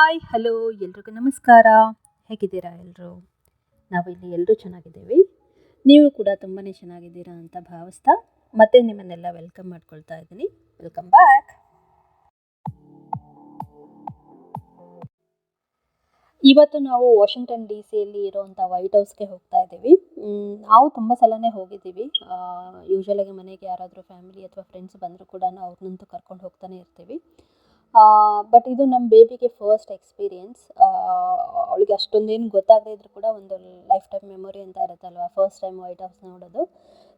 Hi hello ಎಲ್ರಿಗೂ ನಮಸ್ಕಾರ. ಹೇಗಿದ್ದೀರಾ ಎಲ್ಲರೂ? ನಾವಿಲ್ಲಿ ಎಲ್ಲರೂ ಚೆನ್ನಾಗಿದ್ದೀವಿ. ನೀವು ಕೂಡ ತುಂಬಾ ಚೆನ್ನಾಗಿದ್ದೀರಾ ಅಂತ ಭಾವಿಸ್ತಾ ಮತ್ತೆ ನಿಮ್ಮನ್ನೆಲ್ಲ ವೆಲ್ಕಮ್ ಮಾಡ್ಕೊಳ್ತಾ ಇದ್ದೀನಿ. Welcome back. ಇವತ್ತು ನಾವು ವಾಷಿಂಗ್ಟನ್ ಡಿ ಸಿಯಲ್ಲಿ ಇರೋವಂಥ ವೈಟ್ ಹೌಸ್ಗೆ ಹೋಗ್ತಾ ಇದ್ದೀವಿ. ನಾವು ತುಂಬ ಸಲನೇ ಹೋಗಿದ್ದೀವಿ. ಯೂಶ್ವಲಾಗಿ ಮನೆಗೆ ಯಾರಾದರೂ ಫ್ಯಾಮಿಲಿ ಅಥವಾ ಫ್ರೆಂಡ್ಸ್ ಬಂದರೂ ಕೂಡ ಅವ್ರನ್ನಂತೂ ಕರ್ಕೊಂಡು ಹೋಗ್ತಾನೆ ಇರ್ತೀವಿ. ಬಟ್ ಇದು ನಮ್ಮ ಬೇಬಿಗೆ ಫಸ್ಟ್ ಎಕ್ಸ್ಪೀರಿಯೆನ್ಸ್. ಅವಳಿಗೆ ಅಷ್ಟೊಂದೇನು ಗೊತ್ತಾಗದೇ ಇದ್ರೂ ಕೂಡ ಒಂದು ಲೈಫ್ ಟೈಮ್ ಮೆಮೊರಿ ಅಂತ ಇರುತ್ತಲ್ವ, ಫಸ್ಟ್ ಟೈಮ್ ವೈಟ್ ಹೌಸ್ ನೋಡೋದು.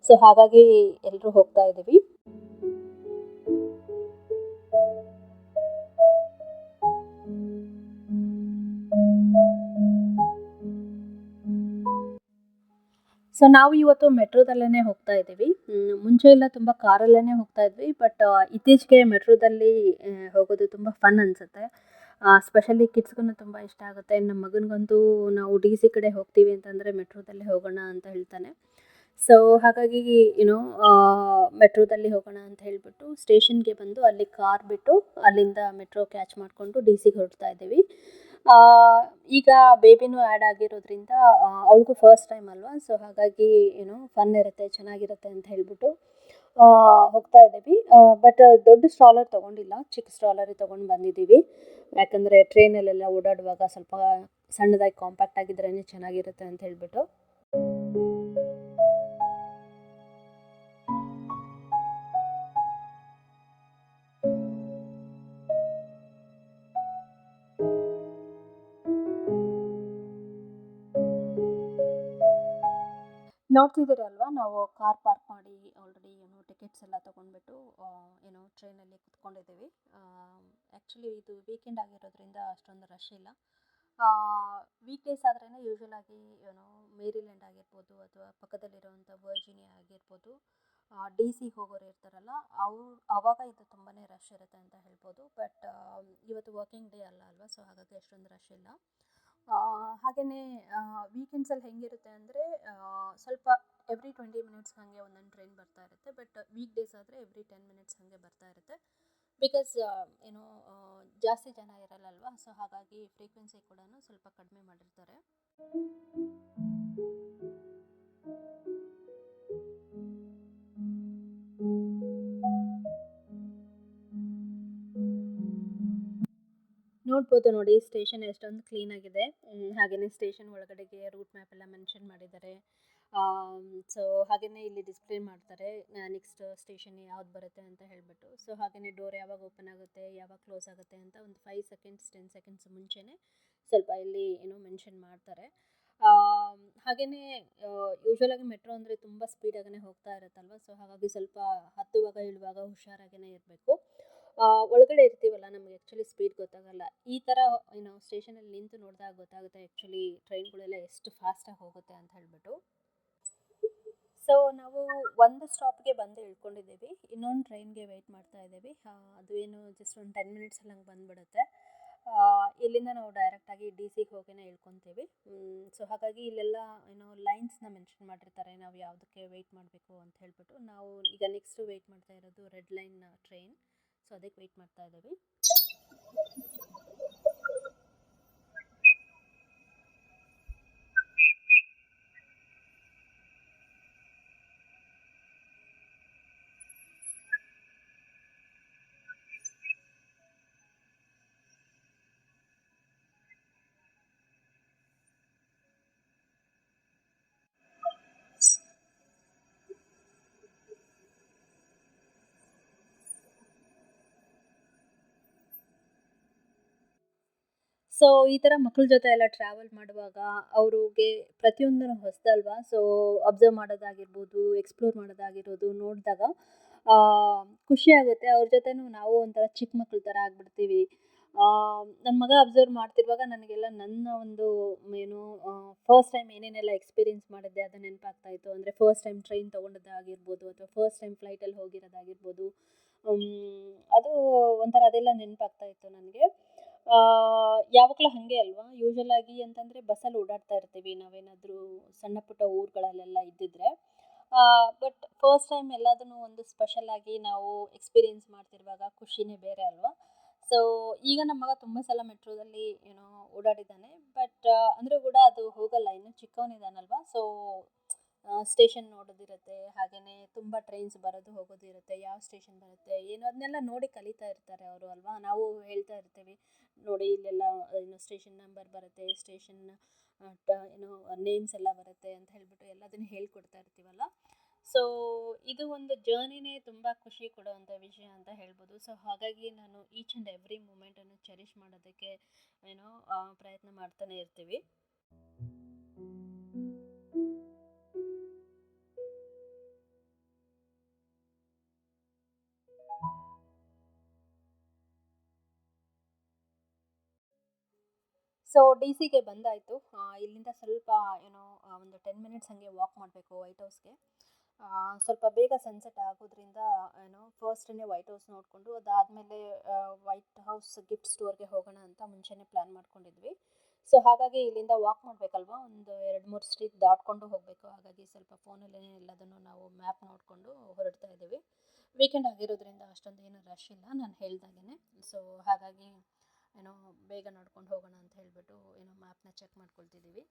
ಸೊ ಹಾಗಾಗಿ ಎಲ್ಲರೂ ಹೋಗ್ತಾ ಇದ್ದೀವಿ. ಸೊ ನಾವು ಇವತ್ತು ಮೆಟ್ರೋದಲ್ಲೇ ಹೋಗ್ತಾ ಇದ್ದೀವಿ. ಮುಂಚೆ ಎಲ್ಲ ತುಂಬ ಕಾರಲ್ಲೇ ಹೋಗ್ತಾ ಇದ್ವಿ. ಬಟ್ ಇತ್ತೀಚೆಗೆ ಮೆಟ್ರೋದಲ್ಲಿ ಹೋಗೋದು ತುಂಬ ಫನ್ ಅನಿಸುತ್ತೆ. ಸ್ಪೆಷಲಿ ಕಿಡ್ಸ್ಗೂ ತುಂಬ ಇಷ್ಟ ಆಗುತ್ತೆ. ನಮ್ಮ ಮಗನಿಗಂತೂ ನಾವು ಡಿ ಸಿ ಕಡೆ ಹೋಗ್ತೀವಿ ಅಂತಂದರೆ ಮೆಟ್ರೋದಲ್ಲೇ ಹೋಗೋಣ ಅಂತ ಹೇಳ್ತಾನೆ. ಸೊ ಹಾಗಾಗಿ ಮೆಟ್ರೋದಲ್ಲಿ ಹೋಗೋಣ ಅಂತ ಹೇಳಿಬಿಟ್ಟು ಸ್ಟೇಷನ್ಗೆ ಬಂದು ಅಲ್ಲಿ ಕಾರ್ ಬಿಟ್ಟು ಅಲ್ಲಿಂದ ಮೆಟ್ರೋ ಕ್ಯಾಚ್ ಮಾಡಿಕೊಂಡು ಡಿ ಸಿಗೆ ಹೊರಡ್ತಾ ಇದ್ದೀವಿ. ಈಗ ಬೇಬಿನೂ ಆ್ಯಡ್ ಆಗಿರೋದ್ರಿಂದ ಅವಳಿಗೂ ಫಸ್ಟ್ ಟೈಮ್ ಅಲ್ವಾ, ಸೊ ಹಾಗಾಗಿ ಫನ್ ಇರುತ್ತೆ, ಚೆನ್ನಾಗಿರುತ್ತೆ ಅಂತ ಹೇಳ್ಬಿಟ್ಟು ಹೋಗ್ತಾ ಇದ್ದೀವಿ. ಬಟ್ ದೊಡ್ಡ ಸ್ಟ್ರಾಲರ್ ತೊಗೊಂಡಿಲ್ಲ, ಚಿಕ್ಕ ಸ್ಟ್ರಾಲರೇ ತೊಗೊಂಡು ಬಂದಿದ್ದೀವಿ. ಯಾಕಂದರೆ ಟ್ರೈನಲ್ಲೆಲ್ಲ ಓಡಾಡುವಾಗ ಸ್ವಲ್ಪ ಸಣ್ಣದಾಗಿ ಕಾಂಪ್ಯಾಕ್ಟ್ ಆಗಿದ್ರೇ ಚೆನ್ನಾಗಿರುತ್ತೆ ಅಂತ ಹೇಳ್ಬಿಟ್ಟು. ನೋಡ್ತಿದ್ದೀರಲ್ವಾ, ನಾವು ಕಾರ್ ಪಾರ್ಕ್ ಮಾಡಿ ಆಲ್ರೆಡಿ ಟಿಕೆಟ್ಸ್ ಎಲ್ಲ ತೊಗೊಂಡ್ಬಿಟ್ಟು ಟ್ರೈನಲ್ಲಿ ಕುತ್ಕೊಂಡಿದ್ದೀವಿ. ಆ್ಯಕ್ಚುಲಿ ಇದು ವೀಕೆಂಡ್ ಆಗಿರೋದ್ರಿಂದ ಅಷ್ಟೊಂದು ರಶ್ ಇಲ್ಲ. ವೀಕ್ ಡೇಸ್ ಆದ್ರೇ ಯೂಶ್ವಲಾಗಿ ಮೇರಿಲ್ಯಾಂಡ್ ಆಗಿರ್ಬೋದು ಅಥವಾ ಪಕ್ಕದಲ್ಲಿರುವಂಥ ವರ್ಜಿನಿಯಾ ಆಗಿರ್ಬೋದು, ಡಿ ಸಿ ಹೋಗೋರು ಇರ್ತಾರಲ್ಲ ಆವಾಗ ಇದು ತುಂಬಾ ರಶ್ ಇರುತ್ತೆ ಅಂತ ಹೇಳ್ಬೋದು. ಬಟ್ ಇವತ್ತು ವರ್ಕಿಂಗ್ ಡೇ ಅಲ್ವಾ, ಸೊ ಹಾಗಾಗಿ ಅಷ್ಟೊಂದು ರಶ್ ಇಲ್ಲ. ಹಾಗೆಯೇ ವೀಕೆಂಡ್ಸಲ್ಲಿ ಹೆಂಗಿರುತ್ತೆ ಅಂದರೆ ಸ್ವಲ್ಪ ಎವ್ರಿ 20 ಮಿನಿಟ್ಸ್ ಹಾಗೆ ಒಂದೊಂದು ಟ್ರೈನ್ ಬರ್ತಾ ಇರುತ್ತೆ. ಬಟ್ ವೀಕ್ ಡೇಸ್ ಆದರೆ ಎವ್ರಿ 10 ಮಿನಿಟ್ಸ್ ಹಾಗೆ ಬರ್ತಾ ಇರುತ್ತೆ. ಬಿಕಾಸ್ ಜಾಸ್ತಿ ಜನ ಇರಲ್ಲಲ್ವಾ, ಸೊ ಹಾಗಾಗಿ ಫ್ರೀಕ್ವೆನ್ಸಿ ಕೂಡ ಸ್ವಲ್ಪ ಕಡಿಮೆ ಮಾಡಿರ್ತಾರೆ. ನೋಡ್ಬೋದು ನೋಡಿ, ಸ್ಟೇಷನ್ ಎಷ್ಟೊಂದು ಕ್ಲೀನಾಗಿದೆ. ಹಾಗೆಯೇ ಸ್ಟೇಷನ್ ಒಳಗಡೆಗೆ ರೂಟ್ ಮ್ಯಾಪ್ ಎಲ್ಲ ಮೆನ್ಷನ್ ಮಾಡಿದ್ದಾರೆ. ಸೊ ಹಾಗೆಯೇ ಇಲ್ಲಿ ಡಿಸ್ಪ್ಲೇ ಮಾಡ್ತಾರೆ ನೆಕ್ಸ್ಟ್ ಸ್ಟೇಷನ್ ಯಾವ್ದು ಬರುತ್ತೆ ಅಂತ ಹೇಳಿಬಿಟ್ಟು. ಸೊ ಹಾಗೆಯೇ ಡೋರ್ ಯಾವಾಗ ಓಪನ್ ಆಗುತ್ತೆ, ಯಾವಾಗ ಕ್ಲೋಸ್ ಆಗುತ್ತೆ ಅಂತ ಒಂದು 5 ಸೆಕೆಂಡ್ಸ್ 10 ಸೆಕೆಂಡ್ಸ್ ಮುಂಚೆನೇ ಸ್ವಲ್ಪ ಇಲ್ಲಿ ಮೆನ್ಷನ್ ಮಾಡ್ತಾರೆ. ಹಾಗೆಯೇ ಯೂಶ್ವಲಾಗಿ ಮೆಟ್ರೋ ಅಂದರೆ ತುಂಬ ಸ್ಪೀಡಾಗೇ ಹೋಗ್ತಾ ಇರುತ್ತಲ್ವ, ಸೊ ಹಾಗಾಗಿ ಸ್ವಲ್ಪ ಹತ್ತುವಾಗ ಇಳುವಾಗ ಹುಷಾರಾಗೇ ಇರಬೇಕು. ಒಳಗಡೆ ಇರ್ತೀವಲ್ಲ, ನಮಗೆ ಆ್ಯಕ್ಚುಲಿ ಸ್ಪೀಡ್ ಗೊತ್ತಾಗಲ್ಲ. ಈ ಥರ ಸ್ಟೇಷನಲ್ಲಿ ನಿಂತು ನೋಡಿದಾಗ ಗೊತ್ತಾಗುತ್ತೆ ಆ್ಯಕ್ಚುಲಿ ಟ್ರೈನ್ಗಳೆಲ್ಲ ಎಷ್ಟು ಫಾಸ್ಟಾಗಿ ಹೋಗುತ್ತೆ ಅಂತ ಹೇಳ್ಬಿಟ್ಟು. ಸೊ ನಾವು ಒಂದು ಸ್ಟಾಪ್ಗೆ ಬಂದು ಇಳ್ಕೊಂಡಿದ್ದೀವಿ, ಇನ್ನೊಂದು ಟ್ರೈನ್ಗೆ ವೆಯ್ಟ್ ಮಾಡ್ತಾ ಇದ್ದೀವಿ. ಅದು ಜಸ್ಟ್ ಒಂದು 10 ಮಿನಿಟ್ಸಲ್ಲಿ ಹಂಗೆ ಬಂದುಬಿಡುತ್ತೆ. ಇಲ್ಲಿಂದ ನಾವು ಡೈರೆಕ್ಟಾಗಿ ಡಿ ಸಿಗೆ ಹೋಗಿನೇ ಇಳ್ಕೊತೀವಿ. ಸೊ ಹಾಗಾಗಿ ಇಲ್ಲೆಲ್ಲ ಲೈನ್ಸ್ನ ಮೆನ್ಷನ್ ಮಾಡಿರ್ತಾರೆ, ನಾವು ಯಾವುದಕ್ಕೆ ವೆಯ್ಟ್ ಮಾಡಬೇಕು ಅಂತ ಹೇಳ್ಬಿಟ್ಟು. ನಾವು ಈಗ ನೆಕ್ಸ್ಟು ವೆಯ್ಟ್ ಮಾಡ್ತಾ ಇರೋದು ರೆಡ್ ಲೈನ್ ಟ್ರೈನ್, ಸೊ ಅದಕ್ಕೆ ವೆಯ್ಟ್ ಮಾಡ್ತಾ ಇದ್ದೀವಿ. ಸೊ ಈ ಥರ ಮಕ್ಕಳ ಜೊತೆ ಎಲ್ಲ ಟ್ರಾವೆಲ್ ಮಾಡುವಾಗ ಅವ್ರಿಗೆ ಪ್ರತಿಯೊಂದೂ ಹೊಸದಲ್ವಾ, ಸೊ ಅಬ್ಸರ್ವ್ ಮಾಡೋದಾಗಿರ್ಬೋದು, ಎಕ್ಸ್ಪ್ಲೋರ್ ಮಾಡೋದಾಗಿರ್ಬೋದು, ನೋಡಿದಾಗ ಖುಷಿಯಾಗುತ್ತೆ. ಅವ್ರ ಜೊತೆನೂ ನಾವು ಒಂಥರ ಚಿಕ್ಕ ಮಕ್ಕಳ ಥರ ಆಗಿಬಿಡ್ತೀವಿ. ನನ್ನ ಮಗ ಅಬ್ಸರ್ವ್ ಮಾಡ್ತಿರುವಾಗ ನನಗೆಲ್ಲ ನನ್ನ ಒಂದು ಫಸ್ಟ್ ಟೈಮ್ ಏನೇನೆಲ್ಲ ಎಕ್ಸ್ಪೀರಿಯೆನ್ಸ್ ಮಾಡಿದ್ದೆ ಅದು ನೆನಪಾಗ್ತಾಯಿತ್ತು. ಅಂದರೆ ಫಸ್ಟ್ ಟೈಮ್ ಟ್ರೈನ್ ತೊಗೊಂಡದ್ದಾಗಿರ್ಬೋದು ಅಥವಾ ಫಸ್ಟ್ ಟೈಮ್ ಫ್ಲೈಟಲ್ಲಿ ಹೋಗಿರೋದಾಗಿರ್ಬೋದು, ಅದು ಒಂಥರ ಅದೆಲ್ಲ ನೆನಪಾಗ್ತಾಯಿತ್ತು ನನಗೆ. ಯಾವಾಗಲೂ ಹಾಗೆ ಅಲ್ವಾ, ಯೂಶ್ವಲಾಗಿ ಅಂತಂದರೆ ಬಸ್ಸಲ್ಲಿ ಓಡಾಡ್ತಾ ಇರ್ತೀವಿ ನಾವೇನಾದರೂ ಸಣ್ಣ ಪುಟ್ಟ ಊರುಗಳಲ್ಲೆಲ್ಲ ಇದ್ದಿದ್ರೆ. ಬಟ್ ಫಸ್ಟ್ ಟೈಮ್ ಎಲ್ಲದನ್ನು ಒಂದು ಸ್ಪೆಷಲಾಗಿ ನಾವು ಎಕ್ಸ್ಪೀರಿಯೆನ್ಸ್ ಮಾಡ್ತಿರುವಾಗ ಖುಷಿನೇ ಬೇರೆ ಅಲ್ವಾ. ಸೊ ಈಗ ನಮ್ಮ ಮಗ ತುಂಬ ಸಲ ಮೆಟ್ರೋದಲ್ಲಿ ಏನೋ ಓಡಾಡಿದ್ದಾನೆ. ಬಟ್ ಅಂದರೂ ಕೂಡ ಅದು ಹೋಗಲ್ಲ, ಇನ್ನು ಚಿಕ್ಕವನಿದ್ದಾನಲ್ವಾ. ಸೊ ಸ್ಟೇಷನ್ ನೋಡೋದಿರುತ್ತೆ, ಹಾಗೆಯೇ ತುಂಬ ಟ್ರೈನ್ಸ್ ಬರೋದು ಹೋಗೋದು ಇರುತ್ತೆ, ಯಾವ ಸ್ಟೇಷನ್ ಬರುತ್ತೆ ಏನು ಅದನ್ನೆಲ್ಲ ನೋಡಿ ಕಲಿತಾ ಇರ್ತಾರೆ ಅವರು ಅಲ್ವಾ. ನಾವು ಹೇಳ್ತಾ ಇರ್ತೀವಿ ನೋಡಿ ಇಲ್ಲೆಲ್ಲ ಏನು ಸ್ಟೇಷನ್ ನಂಬರ್ ಬರುತ್ತೆ, ಸ್ಟೇಷನ್ ಏನು ನೇಮ್ಸ್ ಎಲ್ಲ ಬರುತ್ತೆ ಅಂತ ಹೇಳ್ಬಿಟ್ಟು ಎಲ್ಲದನ್ನು ಹೇಳ್ಕೊಡ್ತಾ ಇರ್ತೀವಲ್ಲ. ಸೊ ಇದು ಒಂದು ಜರ್ನಿನೇ ತುಂಬ ಖುಷಿ ಕೊಡುವಂಥ ವಿಷಯ ಅಂತ ಹೇಳ್ಬೋದು. ಸೊ ಹಾಗಾಗಿ ನಾನು ಈಚ್ ಆ್ಯಂಡ್ ಎವ್ರಿ ಮೂಮೆಂಟನ್ನು ಚೆರಿಷ್ ಮಾಡೋದಕ್ಕೆ ಏನೋ ಪ್ರಯತ್ನ ಮಾಡ್ತಾನೆ ಇರ್ತೀವಿ. ಸೊ ಡಿ ಸಿಗೆ ಬಂದಾಯಿತು. ಇಲ್ಲಿಂದ ಸ್ವಲ್ಪ ಏನೋ ಒಂದು 10 ಮಿನಿಟ್ಸ್ ಹಾಗೆ ವಾಕ್ ಮಾಡಬೇಕು ವೈಟ್ ಹೌಸ್ಗೆ. ಸ್ವಲ್ಪ ಬೇಗ ಸನ್ಸೆಟ್ ಆಗೋದ್ರಿಂದ ಏನೋ ಫಸ್ಟೇ ವೈಟ್ ಹೌಸ್ ನೋಡಿಕೊಂಡು ಅದಾದಮೇಲೆ ವೈಟ್ ಹೌಸ್ ಗಿಫ್ಟ್ ಸ್ಟೋರ್ಗೆ ಹೋಗೋಣ ಅಂತ ಮುಂಚೆನೇ ಪ್ಲ್ಯಾನ್ ಮಾಡ್ಕೊಂಡಿದ್ವಿ. ಸೊ ಹಾಗಾಗಿ ಇಲ್ಲಿಂದ ವಾಕ್ ಮಾಡಬೇಕಲ್ವಾ, ಒಂದು 2-3 ಸ್ಟ್ರೀಟ್ ದಾಟ್ಕೊಂಡು ಹೋಗಬೇಕು. ಹಾಗಾಗಿ ಸ್ವಲ್ಪ ಫೋನಲ್ಲೇ ಎಲ್ಲದನ್ನು ನಾವು ಮ್ಯಾಪ್ ನೋಡಿಕೊಂಡು ಹೊರಡ್ತಾ ಇದ್ದೀವಿ. ವೀಕೆಂಡ್ ಆಗಿರೋದ್ರಿಂದ ಅಷ್ಟೊಂದು ಏನು ರಶ್ ಇಲ್ಲ ನಾನು ಹೇಳ್ದಾಗೆ. ಸೊ ಹಾಗಾಗಿ ಏನೋ ಬೇಗ ನಡ್ಕೊಂಡು ಹೋಗೋಣ ಅಂತ ಹೇಳಿಬಿಟ್ಟು ಏನೋ ಮ್ಯಾಪ್ನ ಚೆಕ್ ಮಾಡ್ಕೊಳ್ತಿದ್ದೀವಿ.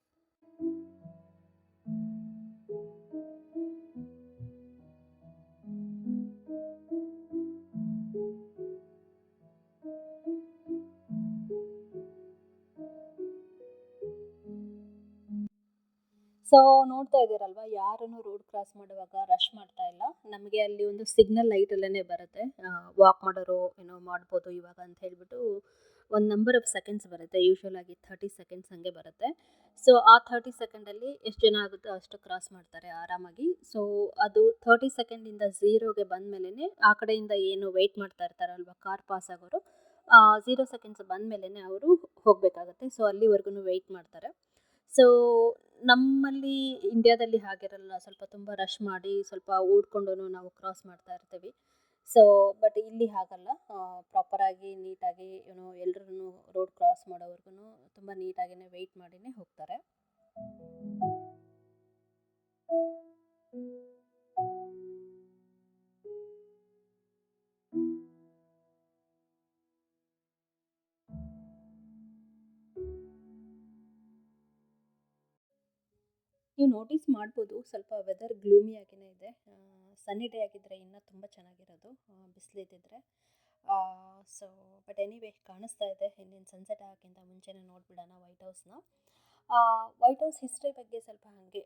ಸೊ ನೋಡ್ತಾ ಇದ್ದೀರಲ್ವಾ, ಯಾರನ್ನು ರೋಡ್ ಕ್ರಾಸ್ ಮಾಡುವಾಗ ರಶ್ ಮಾಡ್ತಾ ಇಲ್ಲ. ನಮಗೆ ಅಲ್ಲಿ ಒಂದು ಸಿಗ್ನಲ್ ಲೈಟಲ್ಲೇ ಬರುತ್ತೆ, ವಾಕ್ ಮಾಡೋರು ಏನೋ ಮಾಡ್ಬೋದು ಇವಾಗ ಅಂತ ಹೇಳಿಬಿಟ್ಟು ಒಂದು ನಂಬರ್ ಆಫ್ ಸೆಕೆಂಡ್ಸ್ ಬರುತ್ತೆ. ಯೂಶ್ವಲಾಗಿ 30 ಸೆಕೆಂಡ್ಸ್ ಹಾಗೆ ಬರುತ್ತೆ. ಸೊ ಆ 30 ಸೆಕೆಂಡಲ್ಲಿ ಎಷ್ಟು ಜನ ಆಗುತ್ತೋ ಅಷ್ಟು ಕ್ರಾಸ್ ಮಾಡ್ತಾರೆ ಆರಾಮಾಗಿ. ಸೊ ಅದು 30 ಸೆಕೆಂಡಿಂದ ಝೀರೋಗೆ ಬಂದಮೇಲೆ ಆ ಕಡೆಯಿಂದ ಏನು ವೆಯ್ಟ್ ಮಾಡ್ತಾ ಇರ್ತಾರಲ್ವ ಕಾರ್ ಪಾಸ್ ಆಗೋರು, 0 ಸೆಕೆಂಡ್ಸ್ ಬಂದಮೇಲೆ ಅವರು ಹೋಗಬೇಕಾಗತ್ತೆ. ಸೊ ಅಲ್ಲಿವರೆಗೂ ವೆಯ್ಟ್ ಮಾಡ್ತಾರೆ. ಸೊ ನಮ್ಮಲ್ಲಿ ಇಂಡಿಯಾದಲ್ಲಿ ಹಾಗಿರಲ್ಲ, ಸ್ವಲ್ಪ ತುಂಬ ರಶ್ ಮಾಡಿ ಸ್ವಲ್ಪ ಓಡ್ಕೊಂಡು ನಾವು ಕ್ರಾಸ್ ಮಾಡ್ತಾ ಇರ್ತೀವಿ. ಸೊ ಬಟ್ ಇಲ್ಲಿ ಹಾಗಲ್ಲ, ಪ್ರಾಪರಾಗಿ ನೀಟಾಗಿ ಏನೋ ಎಲ್ಲರೂ ರೋಡ್ ಕ್ರಾಸ್ ಮಾಡೋವರೆಗೂ ತುಂಬ ನೀಟಾಗಿಯೇ ವೆಯ್ಟ್ ಮಾಡಿಯೇ ಹೋಗ್ತಾರೆ. ನೀವು ನೋಟಿಸ್ ಮಾಡ್ಬೋದು, ಸ್ವಲ್ಪ ವೆದರ್ ಗ್ಲೂಮಿಯಾಗಿಯೇ ಇದೆ. ಸನ್ನಿ ಡೇ ಆಗಿದ್ದರೆ ಇನ್ನೂ ತುಂಬ ಚೆನ್ನಾಗಿರೋದು, ಬಿಸಿಲಿದ್ದಿದ್ರೆ. ಸೊ ಬಟ್ ಎನಿವೇ ಕಾಣಿಸ್ತಾ ಇದೆ. ಇನ್ನೇನು ಸನ್ಸೆಟ್ ಆಗೋಕ್ಕಿಂತ ಮುಂಚೆನೇ ನೋಡಿಬಿಡೋಣ ವೈಟ್ ಹೌಸ್ನ. ವೈಟ್ ಹೌಸ್ ಹಿಸ್ಟ್ರಿ ಬಗ್ಗೆ ಸ್ವಲ್ಪ ಹಾಗೆ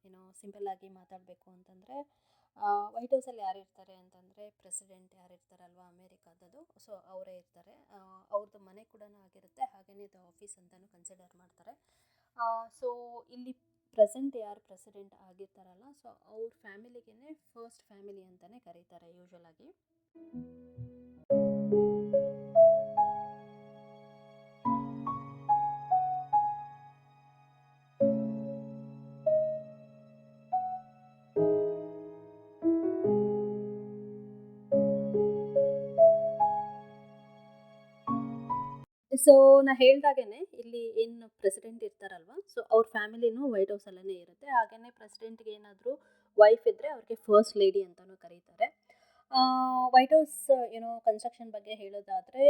ಏನೋ ಸಿಂಪಲ್ಲಾಗಿ ಮಾತಾಡಬೇಕು ಅಂತಂದರೆ, ವೈಟ್ ಹೌಸಲ್ಲಿ ಯಾರು ಇರ್ತಾರೆ ಅಂತಂದರೆ ಪ್ರೆಸಿಡೆಂಟ್ ಯಾರು ಇರ್ತಾರಲ್ವ ಅಮೇರಿಕಾದದು, ಸೊ ಅವರೇ ಇರ್ತಾರೆ. ಅವ್ರದ್ದು ಮನೆ ಕೂಡ ಆಗಿರುತ್ತೆ, ಹಾಗೆಯೇ ಇದು ಆಫೀಸ್ ಅಂತಲೂ ಕನ್ಸಿಡರ್ ಮಾಡ್ತಾರೆ. ಸೊ ಇಲ್ಲಿ ಪ್ರೆಸೆಂಟ್ ಯಾರು ಪ್ರೆಸಿಡೆಂಟ್ ಆಗಿರ್ತಾರಲ್ಲ, ಸೊ ಅವ್ರ ಫ್ಯಾಮಿಲಿಗೇ ಫಸ್ಟ್ ಫ್ಯಾಮಿಲಿ ಅಂತಲೇ ಕರೀತಾರೆ ಯೂಶ್ವಲಾಗಿ. ಸೊ ನಾ ಹೇಳ್ದಾಗೆ ಇಲ್ಲಿ ಏನು ಪ್ರೆಸಿಡೆಂಟ್ ಇರ್ತಾರಲ್ವ, ಸೊ ಅವ್ರ ಫ್ಯಾಮಿಲಿನೂ ವೈಟ್ ಹೌಸಲ್ಲೇ ಇರುತ್ತೆ. ಹಾಗೆಯೇ ಪ್ರೆಸಿಡೆಂಟ್ಗೆ ಏನಾದರೂ ವೈಫ್ ಇದ್ದರೆ ಅವ್ರಿಗೆ ಫಸ್ಟ್ ಲೇಡಿ ಅಂತಲೂ ಕರೀತಾರೆ. ವೈಟ್ ಹೌಸ್ ಏನೋ ಕನ್ಸ್ಟ್ರಕ್ಷನ್ ಬಗ್ಗೆ ಹೇಳೋದಾದರೆ,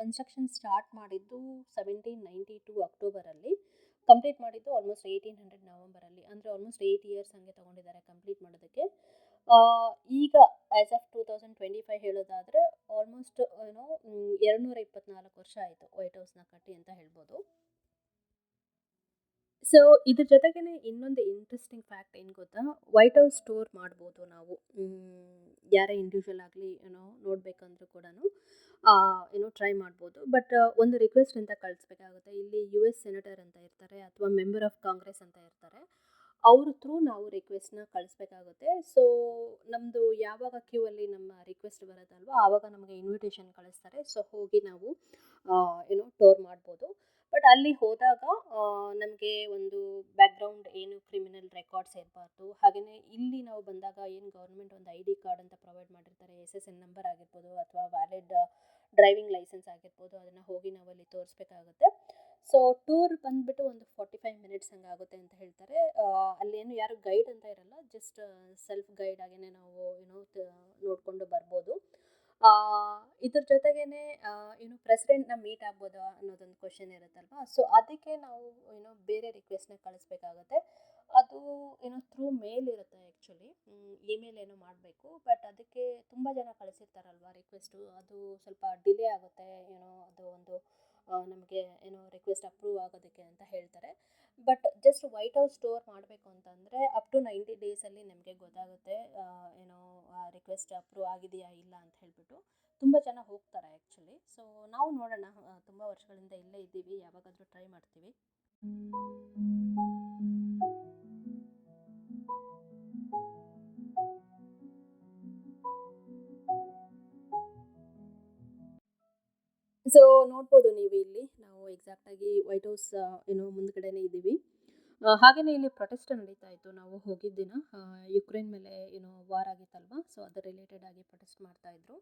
ಕನ್ಸ್ಟ್ರಕ್ಷನ್ ಸ್ಟಾರ್ಟ್ ಮಾಡಿದ್ದು 1792 ಅಕ್ಟೋಬರಲ್ಲಿ, ಕಂಪ್ಲೀಟ್ ಮಾಡಿದ್ದು ಆಲ್ಮೋಸ್ಟ್ 1800 ನವಂಬರಲ್ಲಿ. ಅಂದರೆ ಆಲ್ಮೋಸ್ಟ್ 8 ಇಯರ್ಸ್ ಹಾಗೆ ತೊಗೊಂಡಿದ್ದಾರೆ ಕಂಪ್ಲೀಟ್ ಮಾಡೋದಕ್ಕೆ. ಈಗ ಆ್ಯಸ್ ಆಫ್ 2025 ಹೇಳೋದಾದರೆ ಆಲ್ಮೋಸ್ಟ್ ಏನೋ 224 ವರ್ಷ ಆಯಿತು ವೈಟ್ ಹೌಸ್ನ ಕಟ್ಟಿ ಅಂತ ಹೇಳ್ಬೋದು. ಸೊ ಇದ್ರ ಜೊತೆಗೇ ಇನ್ನೊಂದು ಇಂಟ್ರೆಸ್ಟಿಂಗ್ ಫ್ಯಾಕ್ಟ್ ಏನು ಗೊತ್ತಾ, ವೈಟ್ ಹೌಸ್ ಟೂರ್ ಮಾಡ್ಬೋದು ನಾವು, ಯಾರೇ ಇಂಡಿವಿಜುವಲ್ ಆಗಲಿ ಏನೋ ನೋಡಬೇಕಂದ್ರೂ ಕೂಡ ಏನೋ ಟ್ರೈ ಮಾಡ್ಬೋದು. ಬಟ್ ಒಂದು ರಿಕ್ವೆಸ್ಟ್ ಅಂತ ಕಳಿಸ್ಬೇಕಾಗುತ್ತೆ. ಇಲ್ಲಿ US ಸೆನೆಟರ್ ಅಂತ ಇರ್ತಾರೆ ಅಥವಾ ಮೆಂಬರ್ ಆಫ್ ಕಾಂಗ್ರೆಸ್ ಅಂತ ಇರ್ತಾರೆ, ಅವ್ರ ಥ್ರೂ ನಾವು ರಿಕ್ವೆಸ್ಟ್ನ ಕಳಿಸ್ಬೇಕಾಗುತ್ತೆ. ಸೊ ನಮ್ಮದು ಯಾವಾಗ ಕ್ಯೂ ಅಲ್ಲಿ ನಮ್ಮ ರಿಕ್ವೆಸ್ಟ್ ಬರೋದಲ್ವ ಆವಾಗ ನಮಗೆ ಇನ್ವಿಟೇಷನ್ ಕಳಿಸ್ತಾರೆ. ಸೊ ಹೋಗಿ ನಾವು ಏನೋ ಟೂರ್ ಮಾಡ್ಬೋದು. ಬಟ್ ಅಲ್ಲಿ ಹೋದಾಗ ನಮಗೆ ಒಂದು ಬ್ಯಾಕ್ಗ್ರೌಂಡ್ ಏನು ಕ್ರಿಮಿನಲ್ ರೆಕಾರ್ಡ್ಸ್ ಇರಬಾರ್ದು. ಹಾಗೆಯೇ ಇಲ್ಲಿ ನಾವು ಬಂದಾಗ ಏನು ಗೌರ್ಮೆಂಟ್ ಒಂದು ID ಕಾರ್ಡ್ ಅಂತ ಪ್ರೊವೈಡ್ ಮಾಡಿರ್ತಾರೆ, SSN ನಂಬರ್ ಆಗಿರ್ಬೋದು ಅಥವಾ ವ್ಯಾಲಿಡ್ ಡ್ರೈವಿಂಗ್ ಲೈಸೆನ್ಸ್ ಆಗಿರ್ಬೋದು, ಅದನ್ನು ಹೋಗಿ ನಾವು ಅಲ್ಲಿ ತೋರಿಸ್ಬೇಕಾಗುತ್ತೆ. ಸೊ ಟೂರ್ ಬಂದುಬಿಟ್ಟು ಒಂದು 45 ಮಿನಿಟ್ಸ್ ಹಂಗೆ ಆಗುತ್ತೆ ಅಂತ ಹೇಳ್ತಾರೆ. ಅಲ್ಲೇನು ಯಾರು ಗೈಡ್ ಅಂತ ಇರಲ್ಲ, ಜಸ್ಟ್ ಸೆಲ್ಫ್ ಗೈಡ್ ಆಗಿಯೇ ನಾವು ಏನೋ ನೋಡಿಕೊಂಡು ಬರ್ಬೋದು. ಆ, ಇದ್ರ ಜೊತೆಗೇನೆ ಏನು ಪ್ರೆಸಿಡೆಂಟ್‌ನ ಮೀಟ್ ಆಗ್ಬೋದಾ ಅನ್ನೋದೊಂದು ಕ್ವೆಶ್ಚನ್ ಇರುತ್ತಲ್ವಾ? ಸೊ, ಅದಕ್ಕೆ ನಾವು ಬೇರೆ ರಿಕ್ವೆಸ್ಟ್‌ನ ಕಳಿಸ್ಬೇಕಾಗತ್ತೆ. ಅದು ಥ್ರೂ ಮೇಲ್ ಇರುತ್ತೆ ಆ್ಯಕ್ಚುಲಿ. ಇಮೇಲ್ ಏನೋ ಮಾಡಬೇಕು. ಬಟ್ ಅದಕ್ಕೆ ತುಂಬ ಜನ ಕಳಿಸಿರ್ತಾರಲ್ವಾ ರಿಕ್ವೆಸ್ಟು, ಅದು ಸ್ವಲ್ಪ ಡಿಲೇ ಆಗುತ್ತೆ. ಅದು ಒಂದು ನಮಗೆ ರಿಕ್ವೆಸ್ಟ್ ಅಪ್ರೂವ್ ಆಗೋದಕ್ಕೆ ಅಂತ ಹೇಳ್ತಾರೆ. But just white house store ಮಾಡಬೇಕು ಅಂತಂದರೆ ಅಪ್ ಟು 90 ಡೇಸಲ್ಲಿ ನಮಗೆ ಗೊತ್ತಾಗುತ್ತೆ ಆ ರಿಕ್ವೆಸ್ಟ್ ಅಪ್ರೂವ್ ಆಗಿದೆಯಾ ಇಲ್ಲ ಅಂತ ಹೇಳ್ಬಿಟ್ಟು. ತುಂಬ ಜನ ಹೋಗ್ತಾರೆ ಆ್ಯಕ್ಚುಲಿ. ಸೊ, ನಾವು ನೋಡೋಣ, ತುಂಬ ವರ್ಷಗಳಿಂದ ಇಲ್ಲೇ ಇದ್ದೀವಿ, ಯಾವಾಗಾದರೂ ಟ್ರೈ ಮಾಡ್ತೀವಿ. ಸೊ, ನೋಡ್ಬೋದು ನೀವು ಇಲ್ಲಿ ನಾವು ಎಕ್ಸಾಕ್ಟಾಗಿ ವೈಟ್ ಹೌಸ್ ಮುಂದ್ಗಡೆನೇ ಇದ್ದೀವಿ. ಹಾಗೆಯೇ ಇಲ್ಲಿ ಪ್ರೊಟೆಸ್ಟ್ ನಡೀತಾ ಇತ್ತು. ನಾವು ಹೋಗಿದ್ದ ದಿನ ಯುಕ್ರೇನ್ ಮೇಲೆ ವಾರ್ ಆಗಿತ್ತಲ್ವಾ? ಸೊ, ಅದರ ರಿಲೇಟೆಡ್ ಆಗಿ ಪ್ರೊಟೆಸ್ಟ್ ಮಾಡ್ತಾ ಇದ್ರು.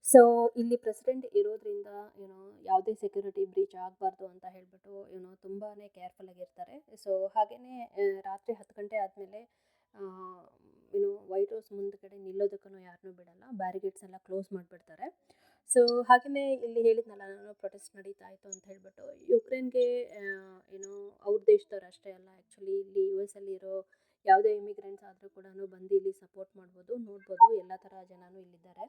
ಸೊ, ಇಲ್ಲಿ ಪ್ರೆಸಿಡೆಂಟ್ ಇರೋದ್ರಿಂದ ಯಾವುದೇ ಸೆಕ್ಯೂರಿಟಿ ಬ್ರೀಚ್ ಆಗಬಾರ್ದು ಅಂತ ಹೇಳ್ಬಿಟ್ಟು ತುಂಬಾ ಕೇರ್ಫುಲ್ ಆಗಿರ್ತಾರೆ. ಸೊ, ಹಾಗೆಯೇ ರಾತ್ರಿ 10 ಗಂಟೆ ಆದಮೇಲೆ ವೈಟ್ ಹೌಸ್ ಮುಂದ್ಗಡೆ ನಿಲ್ಲೋದಕ್ಕೂ ಯಾರನ್ನೂ ಬಿಡಲ್ಲ. ಬ್ಯಾರಿಗೇಡ್ಸ್ ಎಲ್ಲ ಕ್ಲೋಸ್ ಮಾಡಿಬಿಡ್ತಾರೆ. ಸೊ, ಹಾಗೆಯೇ ಇಲ್ಲಿ ಹೇಳಿದ್ನಲ್ಲ ನಾನು, ಪ್ರೊಟೆಸ್ಟ್ ನಡೀತಾ ಇತ್ತು ಅಂತ ಹೇಳ್ಬಿಟ್ಟು. ಯುಕ್ರೇನ್ಗೆ ಅವ್ರ ದೇಶದವ್ರು ಅಷ್ಟೇ ಅಲ್ಲ, ಆ್ಯಕ್ಚುಲಿ ಇಲ್ಲಿ US ಅಲ್ಲಿರೋ ಯಾವುದೇ ಇಮಿಗ್ರೆಂಟ್ಸ್ ಆದರೂ ಕೂಡ ಬಂದು ಇಲ್ಲಿ ಸಪೋರ್ಟ್ ಮಾಡ್ಬೋದು, ನೋಡ್ಬೋದು. ಎಲ್ಲ ಥರ ಜನನೂ ಇಲ್ಲಿದ್ದಾರೆ.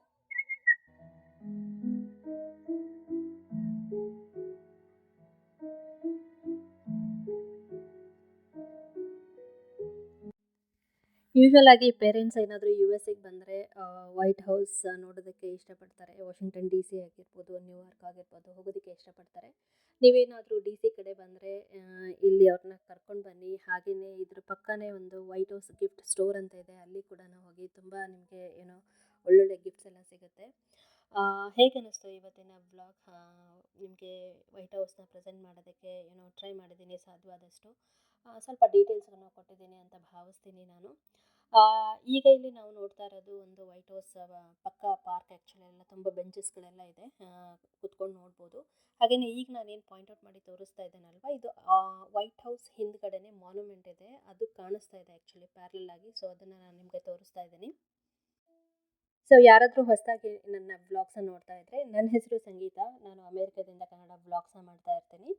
ಯೂಶ್ವಲ್ ಆಗಿ ಪೇರೆಂಟ್ಸ್ ಏನಾದರೂ US ಬಂದರೆ ವೈಟ್ ಹೌಸ್ ನೋಡೋದಕ್ಕೆ ಇಷ್ಟಪಡ್ತಾರೆ. ವಾಷಿಂಗ್ಟನ್ DC ಆಗಿರ್ಬೋದು, ನ್ಯೂಯಾರ್ಕ್ ಆಗಿರ್ಬೋದು, ಹೋಗೋದಕ್ಕೆ ಇಷ್ಟಪಡ್ತಾರೆ. ನೀವೇನಾದರೂ DC ಕಡೆ ಬಂದರೆ ಇಲ್ಲಿ ಅವ್ರನ್ನ ಕರ್ಕೊಂಡು ಬನ್ನಿ. ಹಾಗೆಯೇ ಇದ್ರ ಪಕ್ಕನೇ ಒಂದು ವೈಟ್ ಹೌಸ್ ಗಿಫ್ಟ್ ಸ್ಟೋರ್ ಅಂತ ಇದೆ, ಅಲ್ಲಿ ಕೂಡ ಹೋಗಿ ತುಂಬ ನಿಮಗೆ ಒಳ್ಳೊಳ್ಳೆ ಗಿಫ್ಟ್ಸ್ ಎಲ್ಲ ಸಿಗುತ್ತೆ. ಹೇಗೆ ಅನ್ನಿಸ್ತು ಇವತ್ತಿನ ವ್ಲಾಗ್? ನಿಮಗೆ ವೈಟ್ ಹೌಸ್ನ ಪ್ರೆಸೆಂಟ್ ಮಾಡೋದಕ್ಕೆ ಟ್ರೈ ಮಾಡಿದ್ದೀನಿ ಸಾಧ್ಯವಾದಷ್ಟು. ಸ್ವಲ್ಪ ಡೀಟೇಲ್ಸನ್ನು ಕೊಟ್ಟಿದ್ದೀನಿ ಅಂತ ಭಾವಿಸ್ತೀನಿ ನಾನು. ಈಗ ಇಲ್ಲಿ ನಾವು ನೋಡ್ತಾ ಇರೋದು ಒಂದು ವೈಟ್ ಹೌಸ್ ಪಕ್ಕ ಪಾರ್ಕ್. ಆ್ಯಕ್ಚುಲಿ ಎಲ್ಲ ತುಂಬ ಬೆಂಚಸ್ಗಳೆಲ್ಲ ಇದೆ, ಕುತ್ಕೊಂಡು ನೋಡ್ಬೋದು. ಹಾಗೆಯೇ ಈಗ ನಾನೇನು ಪಾಯಿಂಟ್ಔಟ್ ಮಾಡಿ ತೋರಿಸ್ತಾ ಇದ್ದೇನಲ್ವ, ಇದು ವೈಟ್ ಹೌಸ್ ಹಿಂದ್ಗಡೆನೇ ಮಾನ್ಯುಮೆಂಟ್ ಇದೆ, ಅದು ಕಾಣಿಸ್ತಾ ಇದೆ ಆ್ಯಕ್ಚುಲಿ ಪ್ಯಾರಲಲ್ ಆಗಿ. ಸೊ, ಅದನ್ನು ನಾನು ನಿಮಗೆ ತೋರಿಸ್ತಾ ಇದ್ದೀನಿ. ಸೊ, ಯಾರಾದರೂ ಹೊಸದಾಗಿ ನನ್ನ ವ್ಲಾಗ್ಸನ್ನು ನೋಡ್ತಾ ಇದ್ದರೆ, ನನ್ನ ಹೆಸರು ಸಂಗೀತ. ನಾನು ಅಮೇರಿಕಾದಿಂದ ಕನ್ನಡ ವ್ಲಾಗ್ಸ್ನ ಮಾಡ್ತಾ ಇರ್ತೀನಿ.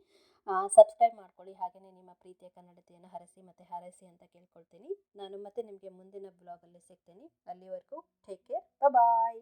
ಸಬ್ಸ್ಕ್ರೈಬ್ ಮಾಡ್ಕೊಳ್ಳಿ. ಹಾಗೆಯೇ ನಿಮ್ಮ ಪ್ರೀತಿಯ ಕನ್ನಡತೆಯನ್ನು ಹರಸಿ ಮತ್ತು ಹಾರೈಸಿ ಅಂತ ಕೇಳ್ಕೊಳ್ತೀನಿ. ನಾನು ಮತ್ತೆ ನಿಮಗೆ ಮುಂದಿನ ವ್ಲಾಗಲ್ಲಿ ಸಿಗ್ತೀನಿ. ಅಲ್ಲಿವರೆಗೂ ಟೇಕ್ ಕೇರ್. ಬಾಯ್.